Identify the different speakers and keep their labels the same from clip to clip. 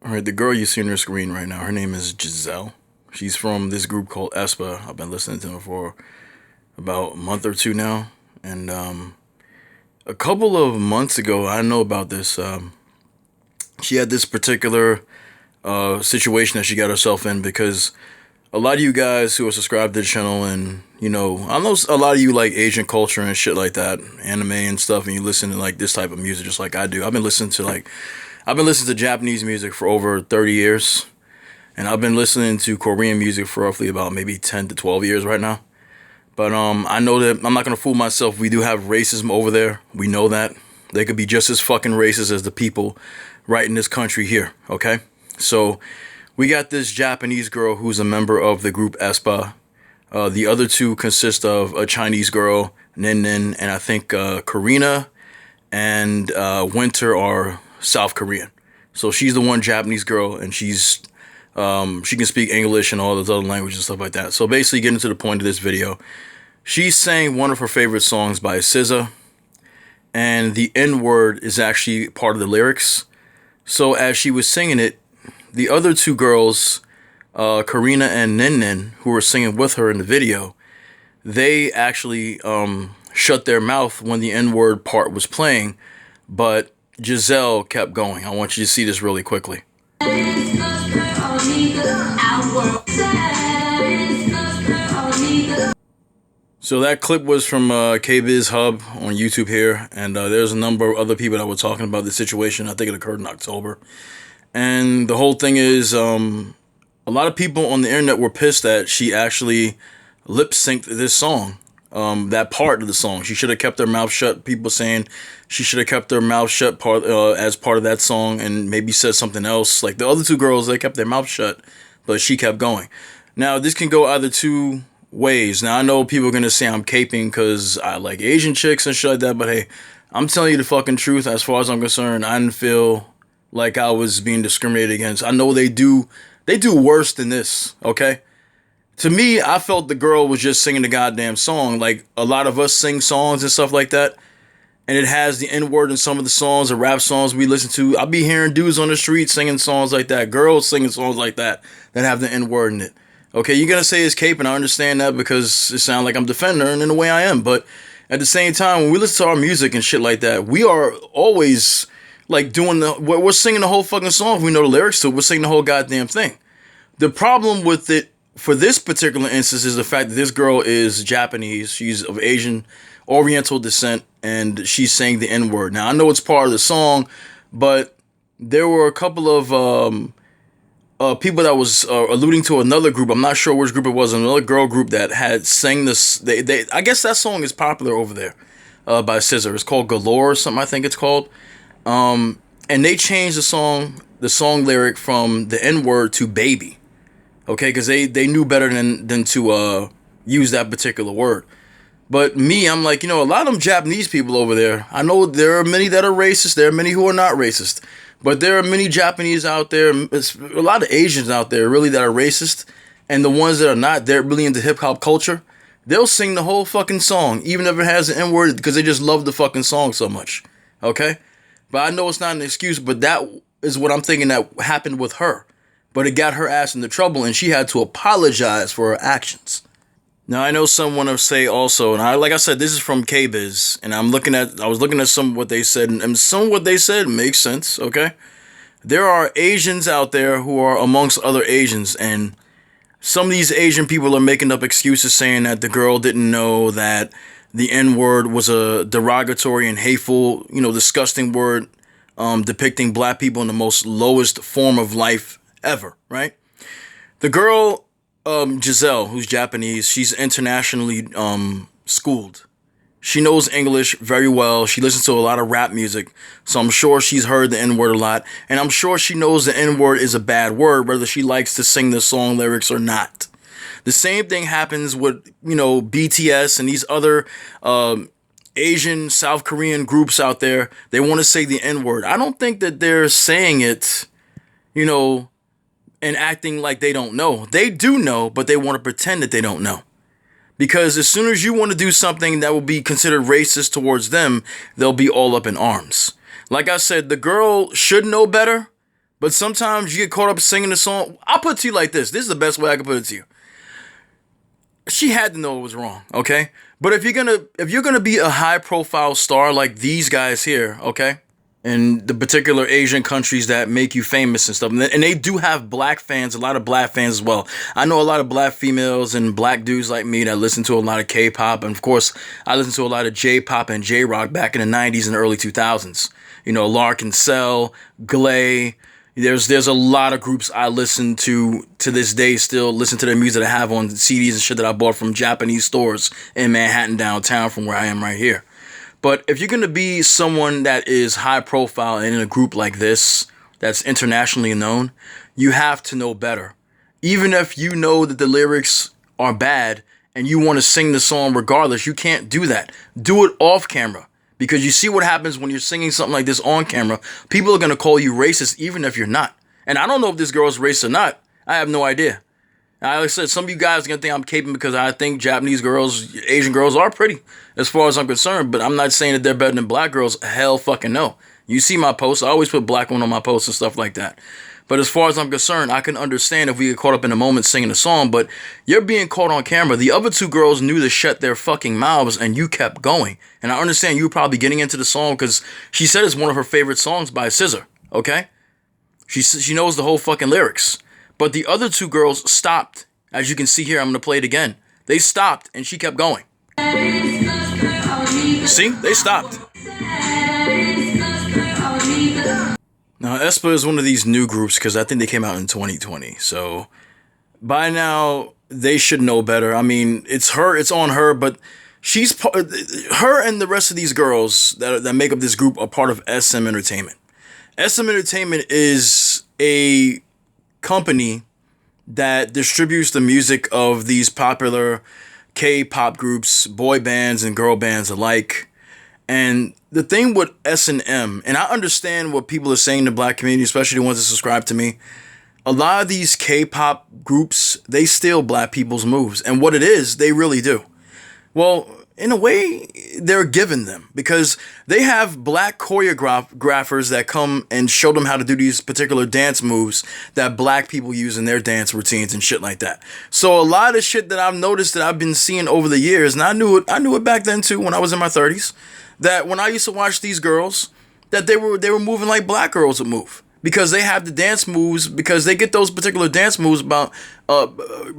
Speaker 1: All right, the girl you see on your screen right now, her name is Giselle. She's from this group called aespa. I've been listening to them for about a month or two now. And a couple of months ago, I know about this. She had this particular situation that she got herself in because a lot of you guys who are subscribed to the channel and, I know a lot of you like Asian culture and shit like that, anime and stuff, and you listen to like this type of music just like I do. I've been listening to Japanese music for over 30 years. And I've been listening to Korean music for roughly about maybe 10 to 12 years right now. But I know that I'm not gonna fool myself. We do have racism over there. We know that. They could be just as fucking racist as the people right in this country here, okay? So we got this Japanese girl who's a member of the group aespa. The other two consist of a Chinese girl, Nin Nin, and I think Karina and Winter are South Korean. So she's the one Japanese girl, and she can speak English and all those other languages and stuff like that. So basically, getting to the point of this video, she sang one of her favorite songs by SZA, and the N word is actually part of the lyrics. So as she was singing it, the other two girls, Karina and Nin Nin, who were singing with her in the video, they actually shut their mouth when the N word part was playing, but Giselle kept going. I want you to see this really quickly. So that clip was from KBiz Hub on YouTube here, and there's a number of other people that were talking about the situation. I think it occurred in October, and the whole thing is, a lot of people on the internet were pissed that she actually lip synced this song, that part of the song. She should have kept her mouth shut. People saying she should have kept her mouth shut as part of that song, and maybe said something else. Like the other two girls, they kept their mouth shut, but she kept going. Now this can go either two ways. Now I know people are gonna say I'm caping because I like Asian chicks and shit like that, but hey, I'm telling you the fucking truth. As far as I'm concerned, I didn't feel like I was being discriminated against. I know they do worse than this, okay? To me, I felt the girl was just singing the goddamn song. Like a lot of us sing songs and stuff like that, and it has the N-word in some of the songs, the rap songs we listen to. I'll be hearing dudes on the street singing songs like that, girls singing songs like that have the N-word in it. Okay, you're gonna say it's cape, and I understand that because it sounds like I'm defending her, and in a way I am. But at the same time, when we listen to our music and shit like that, we are always like we're singing the whole fucking song. If we know the lyrics to it, we're singing the whole goddamn thing. The problem with it for this particular instance is the fact that this girl is Japanese. She's of Asian Oriental descent, and she's saying the N-word. Now I know it's part of the song, but there were a couple of people that was alluding to another group. I'm not sure which group it was. Another girl group that had sang this. They I guess that song is popular over there by SZA. It's called Galore or something. I think it's called. And they changed the song lyric from the N word to baby. Okay, because they knew better than to use that particular word. But me, I'm like, a lot of them Japanese people over there, I know there are many that are racist. There are many who are not racist. But there are many Japanese out there, a lot of Asians out there really that are racist. And the ones that are not, they're really into hip hop culture. They'll sing the whole fucking song, even if it has an N word, because they just love the fucking song so much. Okay? But I know it's not an excuse, but that is what I'm thinking that happened with her. But it got her ass into trouble, and she had to apologize for her actions. Now I know someone will say also, and like I said, this is from KBiz, and I was looking at some of what they said, and some of what they said makes sense. Okay, there are Asians out there who are amongst other Asians, and some of these Asian people are making up excuses saying that the girl didn't know that the N-word was a derogatory and hateful, disgusting word, depicting black people in the most lowest form of life ever, right? The girl, Giselle, who's Japanese, she's internationally schooled. She knows English very well. She listens to a lot of rap music, so I'm sure she's heard the N-word a lot, and I'm sure she knows the N-word is a bad word, whether she likes to sing the song lyrics or not. The same thing happens with, BTS and these other Asian, South Korean groups out there. They want to say the N-word. I don't think that they're saying it, and acting like they don't know. They do know, but they want to pretend that they don't know. Because as soon as you want to do something that will be considered racist towards them, they'll be all up in arms. Like I said, the girl should know better, But sometimes you get caught up singing the song. I'll put it to you like this. This is the best way I can put it to you. She had to know it was wrong, okay? But if you're gonna be a high profile star like these guys here, okay? In the particular Asian countries that make you famous and stuff. And they do have black fans, a lot of black fans as well. I know a lot of black females and black dudes like me that listen to a lot of K-pop. And of course, I listen to a lot of J-pop and J-rock back in the 90s and early 2000s. You know, Larkin Cell, Glay. There's a lot of groups I listen to this day, still listen to their music that I have on CDs and shit that I bought from Japanese stores in Manhattan downtown from where I am right here. But if you're going to be someone that is high profile and in a group like this, that's internationally known, you have to know better. Even if you know that the lyrics are bad and you want to sing the song regardless, you can't do that. Do it off camera. Because you see what happens when you're singing something like this on camera. People are going to call you racist even if you're not. And I don't know if this girl's racist or not. I have no idea. Like I said, some of you guys are going to think I'm caping because I think Japanese girls, Asian girls are pretty as far as I'm concerned. But I'm not saying that they're better than black girls. Hell fucking no. You see my posts. I always put black women on my posts and stuff like that. But as far as I'm concerned, I can understand if we get caught up in a moment singing a song. But you're being caught on camera. The other two girls knew to shut their fucking mouths and you kept going. And I understand you were probably getting into the song because she said it's one of her favorite songs by SZA. Okay? She knows the whole fucking lyrics. But the other two girls stopped. As you can see here, I'm going to play it again. They stopped and she kept going. See? They stopped. Now, aespa is one of these new groups because I think they came out in 2020. So by now, they should know better. I mean, it's on her, but her and the rest of these girls that make up this group are part of SM Entertainment. SM Entertainment is a company that distributes the music of these popular K-pop groups, boy bands and girl bands alike. And the thing with S&M, and I understand what people are saying in the black community, especially the ones that subscribe to me, a lot of these K-pop groups, they steal black people's moves. And what it is, they really do. Well, in a way, they're giving them because they have black choreographers that come and show them how to do these particular dance moves that black people use in their dance routines and shit like that. So a lot of shit that I've noticed that I've been seeing over the years, and I knew it back then too when I was in my 30s, that when I used to watch these girls, that they were moving like black girls would move. Because they have the dance moves, because they get those particular dance moves about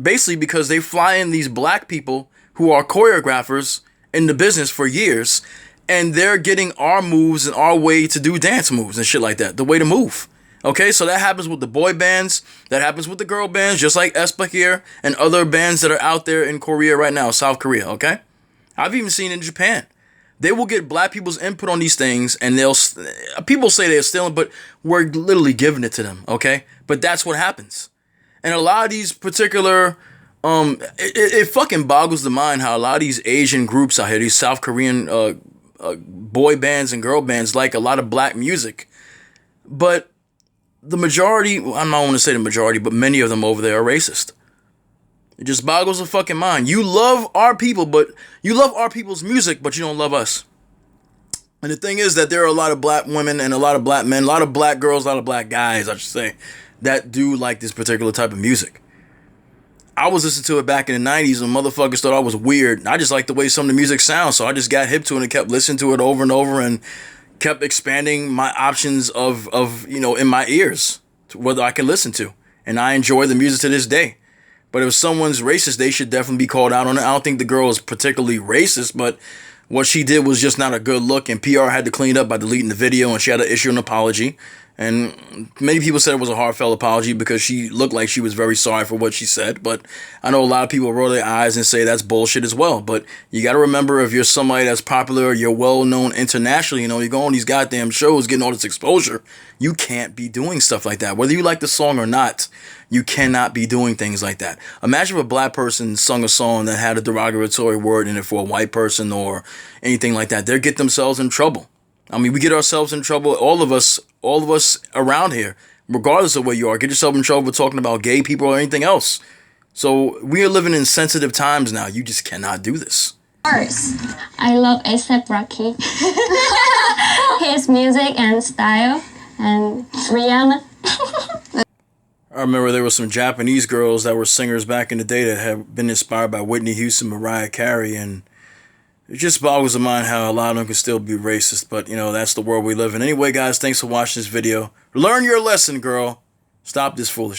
Speaker 1: basically because they fly in these black people who are choreographers in the business for years, and they're getting our moves and our way to do dance moves and shit like that, the way to move. Okay, so that happens with the boy bands, that happens with the girl bands, just like aespa here, and other bands that are out there in Korea right now, South Korea, okay? I've even seen in Japan. They will get black people's input on these things, and people say they're stealing, but we're literally giving it to them, okay? But that's what happens. And a lot of these particular, it fucking boggles the mind how a lot of these Asian groups out here, these South Korean boy bands and girl bands, like a lot of black music. But the majority, I don't want to say the majority, but many of them over there are racist. It just boggles the fucking mind. You love our people, but you love our people's music, but you don't love us. And the thing is that there are a lot of black women and a lot of black men, a lot of black girls, a lot of black guys, I should say, that do like this particular type of music. I was listening to it back in the 90s and motherfuckers thought I was weird. I just liked the way some of the music sounds, so I just got hip to it and kept listening to it over and over and kept expanding my options of in my ears to whether I can listen to. And I enjoy the music to this day. But if someone's racist, they should definitely be called out on it. I don't think the girl is particularly racist, but what she did was just not a good look, and PR had to clean it up by deleting the video, and she had to issue an apology. And many people said it was a heartfelt apology because she looked like she was very sorry for what she said. But I know a lot of people roll their eyes and say that's bullshit as well. But you got to remember, if you're somebody that's popular, you're well-known internationally, you go on these goddamn shows getting all this exposure, you can't be doing stuff like that. Whether you like the song or not, you cannot be doing things like that. Imagine if a black person sung a song that had a derogatory word in it for a white person or anything like that. They'll get themselves in trouble. I mean, we get ourselves in trouble, all of us around here, regardless of where you are. Get yourself in trouble talking about gay people or anything else. So we are living in sensitive times now. You just cannot do this.
Speaker 2: I love A$AP Rocky. His music and style. And Rihanna.
Speaker 1: I remember there were some Japanese girls that were singers back in the day that had been inspired by Whitney Houston, Mariah Carey, and it just boggles the mind how a lot of them can still be racist. But, that's the world we live in. Anyway, guys, thanks for watching this video. Learn your lesson, girl. Stop this foolishness.